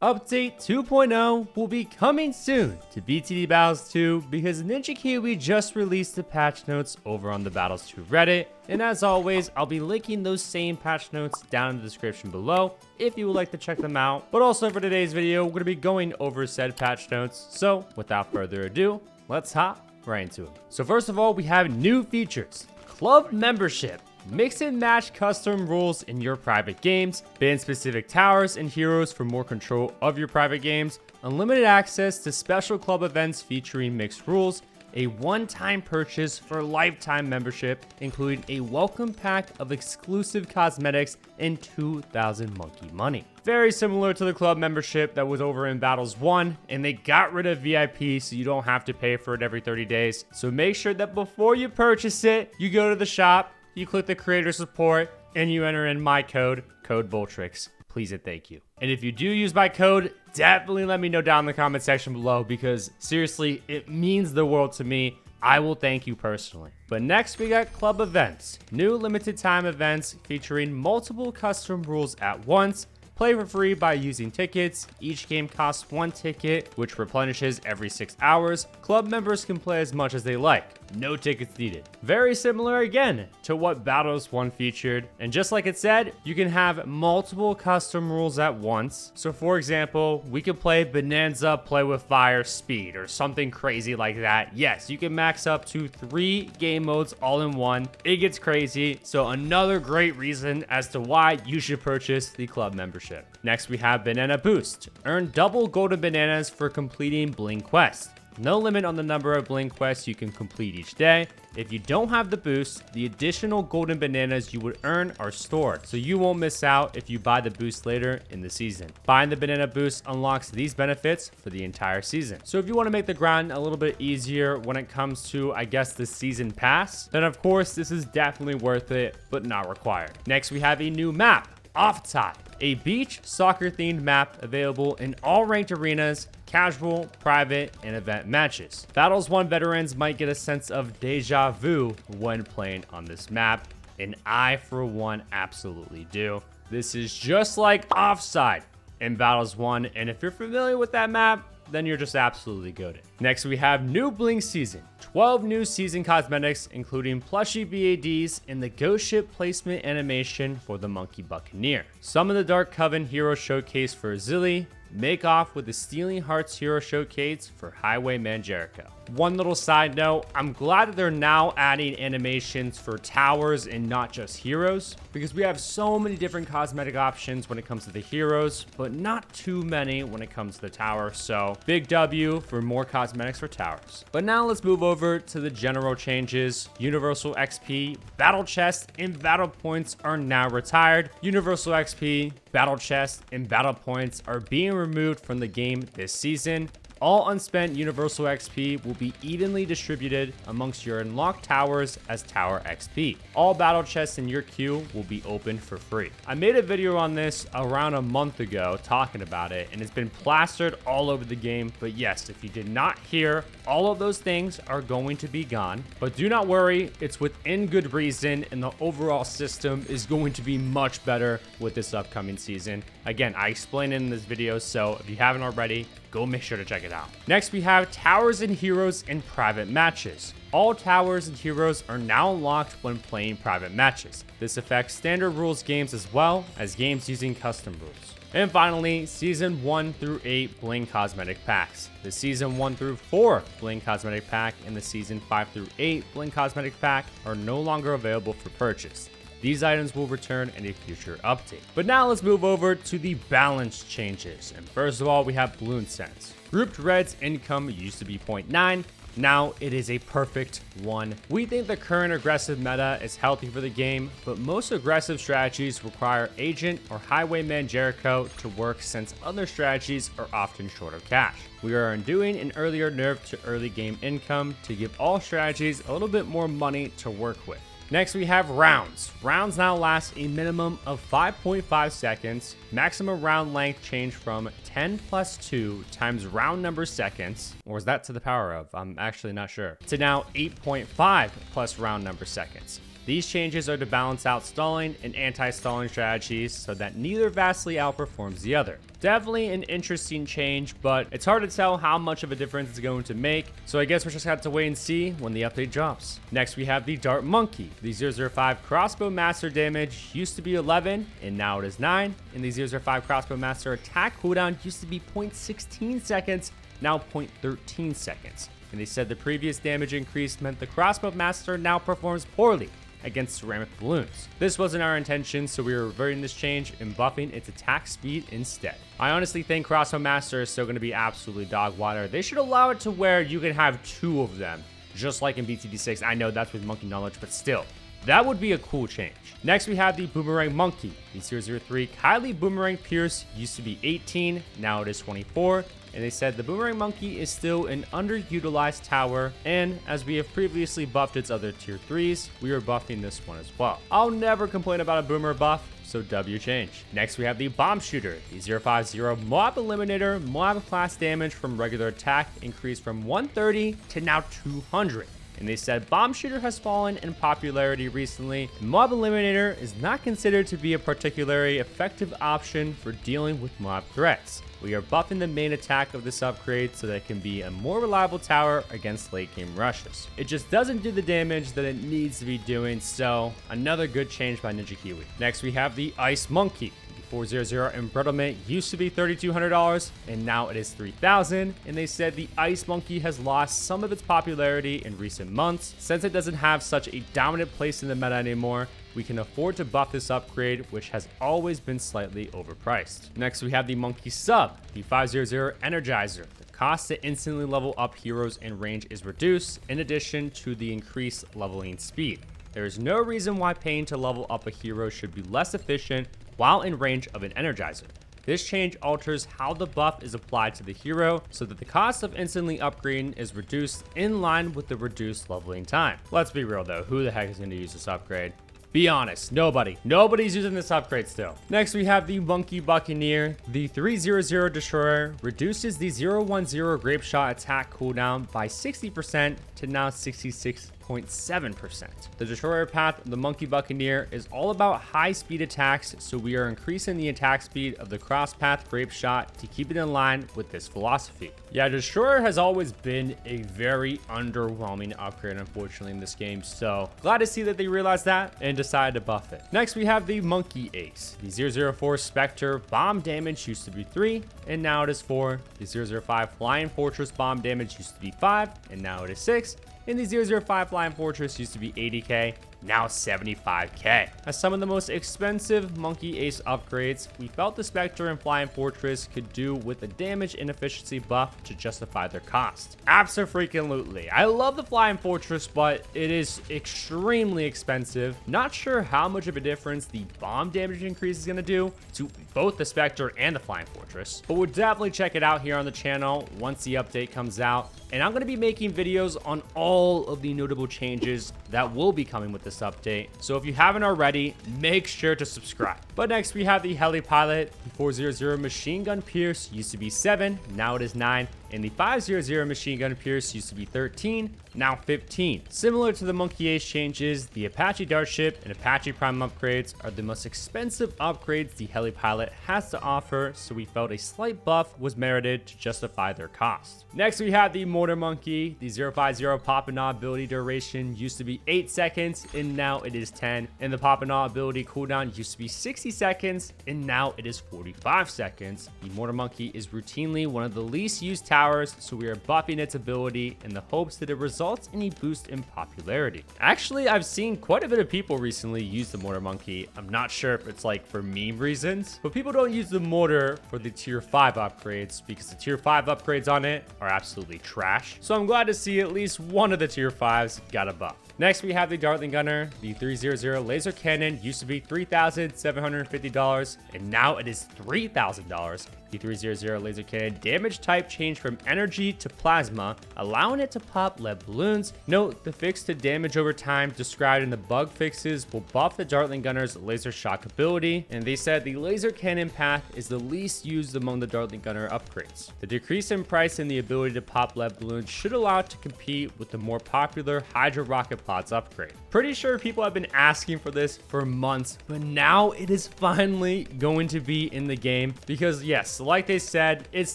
Update 2.0 will be coming soon to BTD Battles 2 because Ninja Kiwi just released the patch notes over on the Battles 2 Reddit, and as always, I'll be linking those same patch notes down in the description below if you would like to check them out. But also for today's video, we're going to be going over said patch notes, so without further ado, let's hop right into it. So first of all, we have new features. Club membership. Mix and match custom rules in your private games, ban specific towers and heroes for more control of your private games, unlimited access to special club events featuring mixed rules, a one-time purchase for lifetime membership, including a welcome pack of exclusive cosmetics and 2,000 monkey money. Very similar to the club membership that was over in Battles 1, and they got rid of VIP so you don't have to pay for it every 30 days. So make sure that before you purchase it, you go to the shop, you click the creator support, and you enter in my code Boltrix. Please and thank you. And if you do use my code, definitely let me know down in the comment section below because seriously, it means the world to me. I will thank you personally. But next we got club events. New limited time events featuring multiple custom rules at once. Play for free by using tickets. Each game costs 1 ticket, which replenishes every 6 hours. Club members can play as much as they like. No tickets needed. Very similar again to what Battles 1 featured. And just like it said, you can have multiple custom rules at once. So for example, we could play Bonanza, Play with Fire, Speed, or something crazy like that. Yes, you can max up to 3 game modes all in one. It gets crazy. So another great reason as to why you should purchase the club membership. Next, we have Banana Boost. Earn double golden bananas for completing Bling quests. No limit on the number of Bling quests you can complete each day. If you don't have the boost, the additional golden bananas you would earn are stored, so you won't miss out if you buy the boost later in the season. Buying the banana boost unlocks these benefits for the entire season. So if you want to make the grind a little bit easier when it comes to, I guess, the season pass, then of course this is definitely worth it, but not required. Next, we have a new map, Off Top, a beach soccer themed map available in all ranked arenas, casual, private, and event matches. Battles 1 veterans might get a sense of deja vu when playing on this map, and I for one absolutely do. This is just like Offside in Battles 1, and if you're familiar with that map, then you're just absolutely goated. Next, we have new Bling season. 12 new season cosmetics, including plushie BADs and the ghost ship placement animation for the Monkey Buccaneer. Summon the Dark Coven hero showcase for Zilly. Make off with the Stealing Hearts hero showcase for Highwayman Jericho. One little side note, I'm glad that they're now adding animations for towers and not just heroes, because we have so many different cosmetic options when it comes to the heroes, but not too many when it comes to the tower. So big W for more cosmetics for towers. But now let's move over to the general changes. Universal XP, Battle Chest, and Battle Points are now retired. Universal XP, Battle Chest, and Battle Points are being removed from the game this season. All unspent Universal XP will be evenly distributed amongst your unlocked towers as Tower XP. All battle chests in your queue will be open for free. I made a video on this around a month ago talking about it, and it's been plastered all over the game. But yes, if you did not hear, all of those things are going to be gone. But do not worry, it's within good reason, and the overall system is going to be much better with this upcoming season. Again, I explained it in this video, so if you haven't already, go make sure to check it out. Next, we have towers and heroes in private matches. All towers and heroes are now unlocked when playing private matches. This affects standard rules games as well as games using custom rules. And finally, Season 1 through 8 Bling Cosmetic Packs. The Season 1 through 4 Bling Cosmetic Pack and the Season 5 through 8 Bling Cosmetic Pack are no longer available for purchase. These items will return in a future update. But now let's move over to the balance changes. And first of all, we have Bloons Sense. Grouped Red's income used to be 0.9. Now it is a perfect 1. We think the current aggressive meta is healthy for the game, but most aggressive strategies require Agent or Highwayman Jericho to work since other strategies are often short of cash. We are undoing an earlier nerf to early game income to give all strategies a little bit more money to work with. Next, we have rounds. Rounds now last a minimum of 5.5 seconds. Maximum round length changed from 10 plus 2 times round number seconds, or is that to the power of? I'm actually not sure, to now 8.5 plus round number seconds. The These changes are to balance out stalling and anti-stalling strategies so that neither vastly outperforms the other. Definitely an interesting change, but it's hard to tell how much of a difference it's going to make, so I guess we'll just have to wait and see when the update drops. Next, we have the Dart Monkey. The 005 Crossbow Master damage used to be 11, and now it is 9, and the 005 Crossbow Master attack cooldown used to be 0.16 seconds, now 0.13 seconds. And they said the previous damage increase meant the Crossbow Master now performs poorly against ceramic balloons. This wasn't our intention, so we are reverting this change and buffing its attack speed instead. I honestly think Crossbow Master is still going to be absolutely dog water. They should allow it to where you can have 2 of them, just like in BTD6. I know that's with monkey knowledge, but still, that would be a cool change. Next, we have the Boomerang Monkey. The 003 Kylie Boomerang Pierce used to be 18, now it is 24. And they said the Boomerang Monkey is still an underutilized tower, and as we have previously buffed its other tier 3s, we are buffing this one as well. I'll never complain about a Boomer buff, so W change. Next, we have the Bomb Shooter. The 050 Mob Eliminator mob class damage from regular attack increased from 130 to now 200. And they said Bomb Shooter has fallen in popularity recently. Mob Eliminator is not considered to be a particularly effective option for dealing with mob threats. We are buffing the main attack of this upgrade so that it can be a more reliable tower against late game rushes. It just doesn't do the damage that it needs to be doing, so another good change by Ninja Kiwi. Next, we have the Ice Monkey. 400 embrittlement used to be $3,200 and now it is $3,000, and they said the Ice Monkey has lost some of its popularity in recent months. Since it doesn't have such a dominant place in the meta anymore, we can afford to buff this upgrade, which has always been slightly overpriced. Next, we have the Monkey Sub, the 500 Energizer. The cost to instantly level up heroes in range is reduced, in addition to the increased leveling speed. There is no reason why paying to level up a hero should be less efficient while in range of an Energizer. This change alters how the buff is applied to the hero so that the cost of instantly upgrading is reduced in line with the reduced leveling time. Let's be real though, who the heck is going to use this upgrade? Be honest, nobody. Nobody's using this upgrade still. Next, we have the Monkey Buccaneer. The 300 Destroyer reduces the 010 Grape Shot attack cooldown by 60% to now 66.7%. The Destroyer path of the Monkey Buccaneer is all about high speed attacks, so we are increasing the attack speed of the cross path Grape Shot to keep it in line with this philosophy. Yeah, Destroyer has always been a very underwhelming upgrade, unfortunately, in this game, so glad to see that they realized that and decided to buff it. Next, we have the Monkey Ace. The 004 Spectre bomb damage used to be 3, and now it is 4. The 005 Flying Fortress bomb damage used to be 5, and now it is 6. And the 005 Flying Fortress used to be 80k, now 75k. As some of the most expensive Monkey Ace upgrades, we felt the Spectre and Flying Fortress could do with a damage and efficiency buff to justify their cost. Abso-freaking-lutely. I love the Flying Fortress, but it is extremely expensive. Not sure how much of a difference the bomb damage increase is going to do to both the Spectre and the Flying Fortress, but we'll definitely check it out here on the channel once the update comes out. And I'm going to be making videos on all of the notable changes that will be coming with this update. So if you haven't already, make sure to subscribe. But next we have the Heli Pilot. The 400 Machine Gun Pierce used to be 7, now it is 9. And the 500 Machine Gun Pierce used to be 13, now 15. Similar to the Monkey Ace changes, the Apache Dart Ship and Apache Prime upgrades are the most expensive upgrades the Heli Pilot has to offer, so we felt a slight buff was merited to justify their cost. Next we have the Mortar Monkey. The 050 Pop-and-Aw ability duration used to be 8 seconds, and now it is 10. And the Pop-and-Aw ability cooldown used to be 60 seconds, and now it is 45 seconds. The Mortar Monkey is routinely one of the least used towers, so we are buffing its ability in the hopes that it results in a boost in popularity. Actually, I've seen quite a bit of people recently use the Mortar Monkey. I'm not sure if it's like for meme reasons, but people don't use the Mortar for the tier 5 upgrades because the tier 5 upgrades on it are absolutely trash. So I'm glad to see at least one of the tier 5s got a buff. Next, we have the Dartling Gunner. The 300 Laser Cannon used to be $3,750, and now it is $3,000. The 300 laser cannon damage type changed from energy to plasma, allowing it to pop lead balloons. Note, the fix to damage over time described in the bug fixes will buff the Dartling Gunner's laser shock ability, and they said the laser cannon path is the least used among the Dartling Gunner upgrades. The decrease in price and the ability to pop lead balloons should allow it to compete with the more popular Hydro Rocket Pods upgrade. Pretty sure people have been asking for this for months, but now it is finally going to be in the game because yes, like they said, it's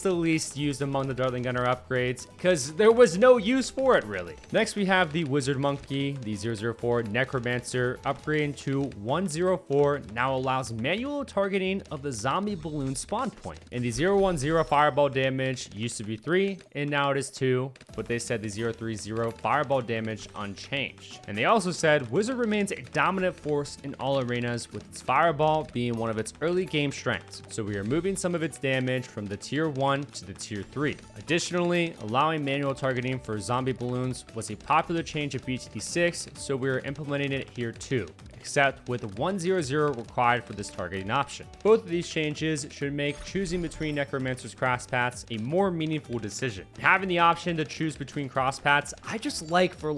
the least used among the Dartling Gunner upgrades because there was no use for it really. Next we have the Wizard Monkey. The 004 Necromancer upgrading to 104 now allows manual targeting of the zombie balloon spawn point. And the 010 fireball damage used to be 3 and now it is 2, but they said the 030 fireball damage unchanged. And they also said Wizard remains a dominant force in all arenas, with its fireball being one of its early game strengths, so we are moving some of its damage from the tier 1 to the tier 3. Additionally, allowing manual targeting for zombie balloons was a popular change of BTD 6, so we are implementing it here too, except with 100 required for this targeting option. Both of these changes should make choosing between Necromancer's cross paths a more meaningful decision. Having the option to choose between cross paths, I just like for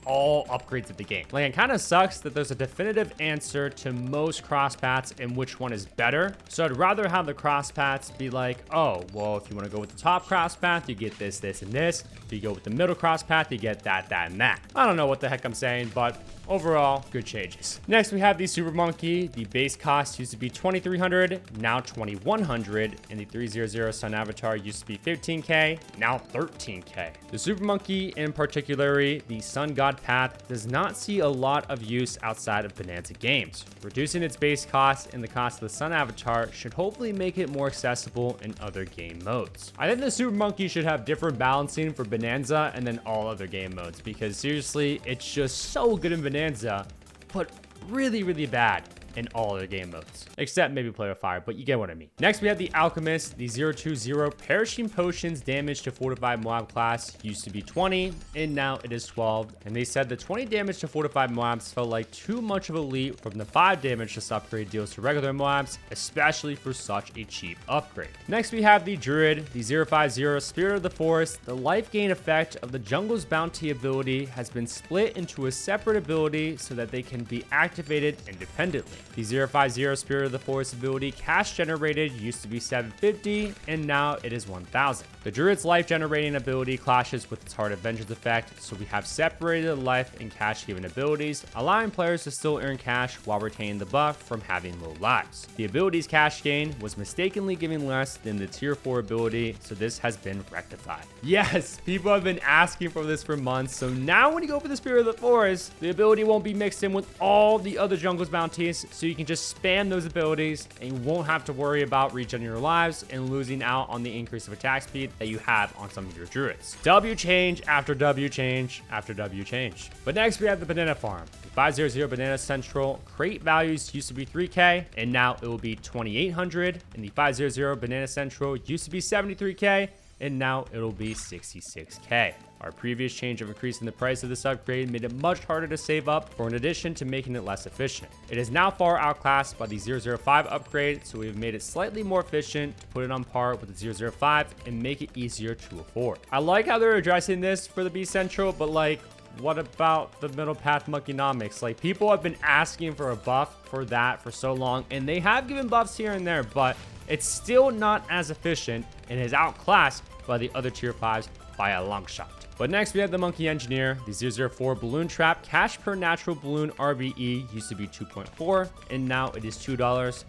all upgrades of the game. It kind of sucks that there's a definitive answer to most cross paths and which one is better. So I'd rather have the cross paths be like, oh, well, if you want to go with the top cross path, you get this, this, and this. If you go with the middle cross path, you get that, that, and that. I don't know what the heck I'm saying, but overall, good changes. Next, we have the Super Monkey. The base cost used to be 2,300, now 2,100, and the 300 Sun Avatar used to be 15k, now 13k. The Super Monkey, in particular, the Sun God path, does not see a lot of use outside of Bonanza games. Reducing its base cost and the cost of the Sun Avatar should hopefully make it more accessible in other game modes. I think the Super Monkey should have different balancing for Bonanza and then all other game modes, because seriously, it's just so good in Bonanza, but really, really bad in all other game modes, except maybe Play with Fire, but you get what I mean. Next, we have the Alchemist. The 020 Perishing Potions damage to fortified Moab class used to be 20, and now it is 12. And they said the 20 damage to fortified Moabs felt like too much of a leap from the 5 damage this upgrade deals to regular Moabs, especially for such a cheap upgrade. Next, we have the Druid. The 050 Spirit of the Forest. The life gain effect of the Jungle's Bounty ability has been split into a separate ability so that they can be activated independently. The 050 Spirit of the Forest ability cash generated used to be 750 and now it is 1000. The Druid's life generating ability clashes with its Heart of Vengeance effect, so we have separated the life and cash given abilities, allowing players to still earn cash while retaining the buff from having low lives. The ability's cash gain was mistakenly giving less than the tier 4 ability, so this has been rectified. Yes, people have been asking for this for months, so now when you go for the Spirit of the Forest, the ability won't be mixed in with all the other Jungle's Bounties, so you can just spam those abilities and you won't have to worry about regenerating your lives and losing out on the increase of attack speed that you have on some of your druids. W change after W change after W change. But next we have the Banana Farm. The 500 Banana Central crate values used to be 3k and now it will be 2800, and the 500 Banana Central used to be 73k and now it'll be 66k. Our previous change of increasing the price of this upgrade made it much harder to save up, for in addition to making it less efficient. It is now far outclassed by the 005 upgrade, so we've made it slightly more efficient to put it on par with the 005 and make it easier to afford. I like how they're addressing this for the B Central, but what about the middle path Monkeynomics? People have been asking for a buff for that for so long, and they have given buffs here and there, but it's still not as efficient and is outclassed by the other tier 5s by a long shot. But next we have the Monkey Engineer. The 004 Balloon Trap cash per natural balloon RBE used to be 2.4 and now it is $2.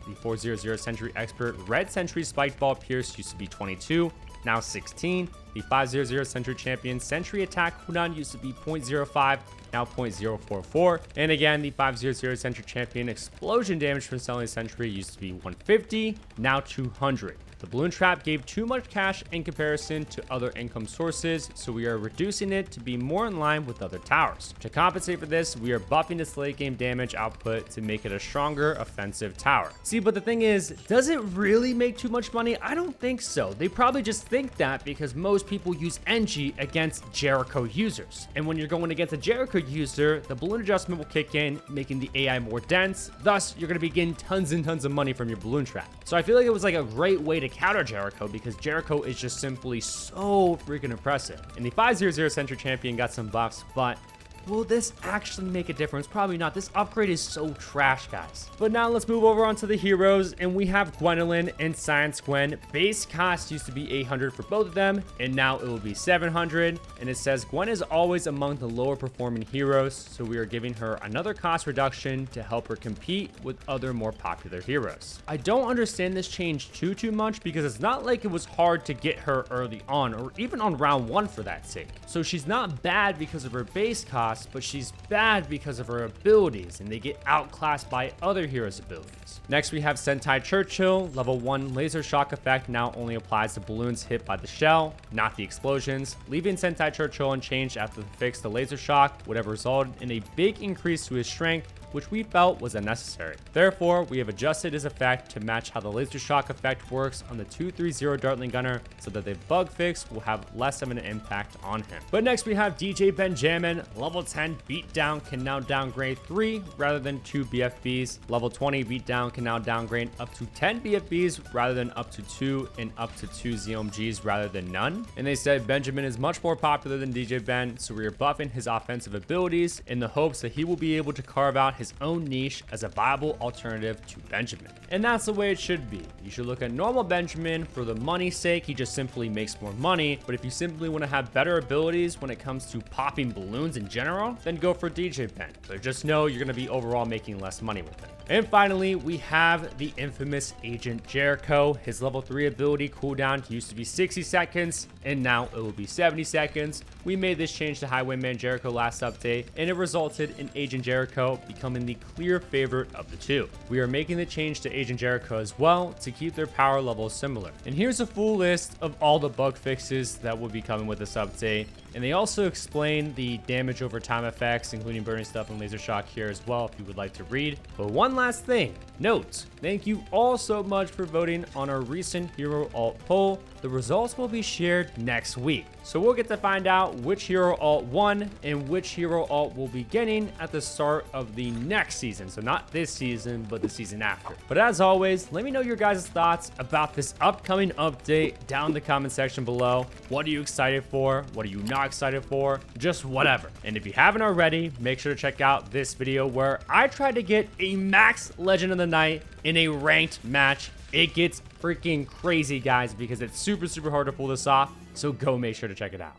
The 400 Sentry Expert Red Sentry Spiked Ball Pierce used to be 22, now 16. The 500 Sentry Champion Sentry Attack cooldown used to be 0.05, now 0.044. And again, the 500 Sentry Champion Explosion damage from selling Sentry used to be 150, now 200. The Balloon Trap gave too much cash in comparison to other income sources, so we are reducing it to be more in line with other towers. To compensate for this, we are buffing its late game damage output to make it a stronger offensive tower. See, but the thing is, does it really make too much money? I don't think so. They probably just think that because most people use NG against Jericho users. And when you're going against a Jericho user, the balloon adjustment will kick in, making the AI more dense. Thus, you're going to be getting tons and tons of money from your Balloon Trap. So I feel like it was a great way to counter Jericho because Jericho is just simply so freaking impressive. And the 500 Century Champion got some buffs, but will this actually make a difference? Probably not. This upgrade is so trash, guys. But now let's move over onto the heroes, and we have Gwendolyn and Science Gwen. Base cost used to be 800 for both of them, and now it will be 700. And it says Gwen is always among the lower performing heroes, so we are giving her another cost reduction to help her compete with other more popular heroes. I don't understand this change too much because it's not like it was hard to get her early on, or even on round 1 for that sake. So she's not bad because of her base cost, but she's bad because of her abilities, and they get outclassed by other heroes' abilities. Next, we have Sentai Churchill. Level 1 laser shock effect now only applies to balloons hit by the shell, not the explosions. Leaving Sentai Churchill unchanged after the fix the laser shock would have resulted in a big increase to his strength, which we felt was unnecessary. Therefore, we have adjusted his effect to match how the laser shock effect works on the 230 Dartling Gunner so that the bug fix will have less of an impact on him. But next we have DJ Benjamin. Level 10 beatdown can now downgrade 3 rather than 2 BFBs. Level 20 beatdown can now downgrade up to 10 BFBs rather than up to 2, and up to 2 ZOMGs rather than none. And they said Benjamin is much more popular than DJ Ben, so we are buffing his offensive abilities in the hopes that he will be able to carve out his own niche as a viable alternative to Benjamin. And that's the way it should be. You should look at normal Benjamin for the money's sake. He just simply makes more money. But if you simply want to have better abilities when it comes to popping balloons in general, then go for DJ Ben. But just know you're going to be overall making less money with it. And finally, we have the infamous Agent Jericho. His level 3 ability cooldown used to be 60 seconds, and now it will be 70 seconds. We made this change to Highwayman Jericho last update, and it resulted in Agent Jericho becoming the clear favorite of the two. We are making the change to Agent Jericho as well to keep their power levels similar. And here's a full list of all the bug fixes that will be coming with this update. And they also explain the damage over time effects, including burning stuff and laser shock here as well, if you would like to read. But one last thing, note, thank you all so much for voting on our recent Hero Alt poll. The results will be shared next week. So we'll get to find out which Hero Alt won and which Hero Alt will be getting at the start of the next season. So not this season, but the season after. But as always, let me know your guys' thoughts about this upcoming update down in the comment section below. What are you excited for? What are you not excited for? Just whatever. And if you haven't already, make sure to check out this video where I tried to get a max Legend of the Night in a ranked match. It gets freaking crazy, guys, because it's super hard to pull this off. So go make sure to check it out.